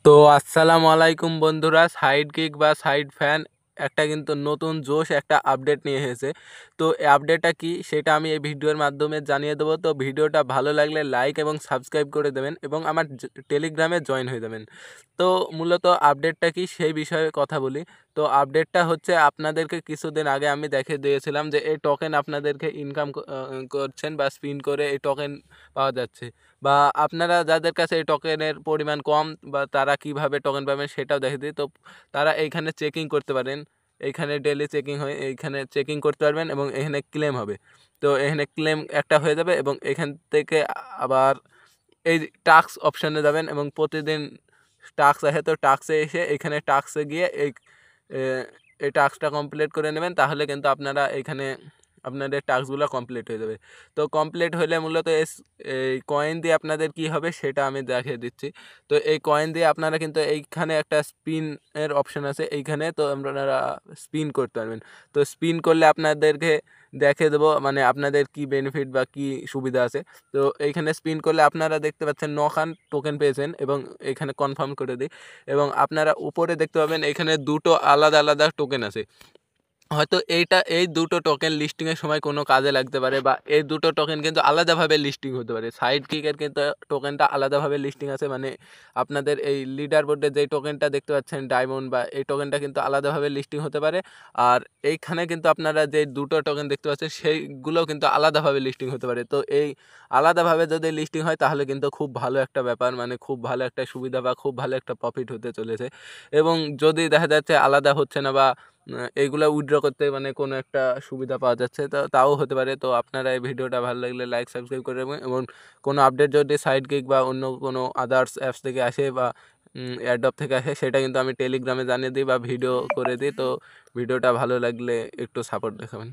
তো আসসালামু আলাইকুম বন্ধুরা, সাইড কিক বা সাইড ফ্যান একটা কিন্তু নতুন জোশ একটা আপডেট নিয়ে এসেছে। তো এই আপডেটটা কি সেটা আমি এই ভিডিওর মাধ্যমে জানিয়ে দেবো। তো ভিডিওটা ভালো লাগলে লাইক এবং সাবস্ক্রাইব করে দেবেন এবং আমার টেলিগ্রামে জয়েন হয়ে যাবেন। তো মূলত আপডেটটা কি সেই বিষয়ে কথা বলি। তো আপডেটটা হচ্ছে, আপনাদেরকে কিছুদিন আগে আমি দেখে দিয়েছিলাম যে এই টোকেন আপনাদেরকে ইনকাম করছেন বা স্পিন করে এই টোকেন পাওয়া যাচ্ছে, বা আপনারা যাদের কাছে এই টোকেনের পরিমাণ কম বা তারা কিভাবে টোকেন পাবেন সেটাও দেখে দিই। তো তারা এইখানে চেকিং করতে পারেন, এইখানে ডেলি চেকিং হয়, এইখানে চেকিং করতে পারবেন এবং এখানে ক্লেম হবে। তো এখানে ক্লেম একটা হয়ে যাবে এবং এখান থেকে আবার এই টাস্ক অপশানে যাবেন এবং প্রতিদিন টাস্ক আসে, তো টাস্কে এসে এখানে টাস্কে গিয়ে এ, এই টাস্কটা কমপ্লিট করে নেবেন, তাহলে কিন্তু আপনারা এখানে আপনাদের টাস্কগুলো কমপ্লিট হয়ে যাবে। তো কমপ্লিট হলে মূলত এই কয়েন দিয়ে আপনাদের কি হবে সেটা আমি দেখিয়ে দিচ্ছি। তো এই কয়েন দিয়ে আপনারা কিন্তু এইখানে একটা স্পিনের অপশান আছে এইখানে, তো আপনারা স্পিন করতে পারবেন। তো স্পিন করলে আপনাদেরকে দেখে দেবো মানে আপনাদের কি বেনিফিট বা কি সুবিধা আছে। তো এইখানে স্পিন করলে আপনারা দেখতে পাচ্ছেন 9 খান টোকেন পেয়েছেন এবং এখানে কনফার্ম করে দিই, এবং আপনারা উপরে দেখতে পাবেন এখানে দুটো আলাদা আলাদা টোকেন আছে। হয়তো এই দুটো টোকেন লিস্টিংয়ের সময় কোনো কাজে লাগতে পারে, বা এই দুটো টোকেন কিন্তু আলাদাভাবে লিস্টিং হতে পারে। সাইড কিকের কিন্তু টোকেনটা আলাদাভাবে লিস্টিং আছে, মানে আপনাদের এই লিডার বোর্ডে যেই টোকেনটা দেখতে পাচ্ছেন ডায়মন্ড, বা এই টোকেনটা কিন্তু আলাদাভাবে লিস্টিং হতে পারে। আর এইখানে কিন্তু আপনারা যে দুটো টোকেন দেখতে পাচ্ছেন সেইগুলোও কিন্তু আলাদাভাবে লিস্টিং হতে পারে। তো এই আলাদাভাবে যদি লিস্টিং হয় তাহলে কিন্তু খুব ভালো একটা ব্যাপার, মানে খুব ভালো একটা সুবিধা বা খুব ভালো একটা প্রফিট হতে চলেছে। এবং যদি দেখা যাচ্ছে আলাদা হচ্ছে না বা এইগুলা উইথড্র করতে মানে কোনো একটা সুবিধা পাওয়া যাচ্ছে, তো তাও হতে পারে। তো আপনারা এই ভিডিওটা ভালো লাগলে লাইক সাবস্ক্রাইব করে দেবেন, এবং কোনো আপডেট যদি সাইড কিক বা অন্য কোনো আদার্স অ্যাপস থেকে আসে বা এয়ারড্রপ থেকে আসে সেটা কিন্তু আমি টেলিগ্রামে জানিয়ে দিই বা ভিডিও করে দিই। তো ভিডিওটা ভালো লাগলে একটু সাপোর্ট দেখাবেন।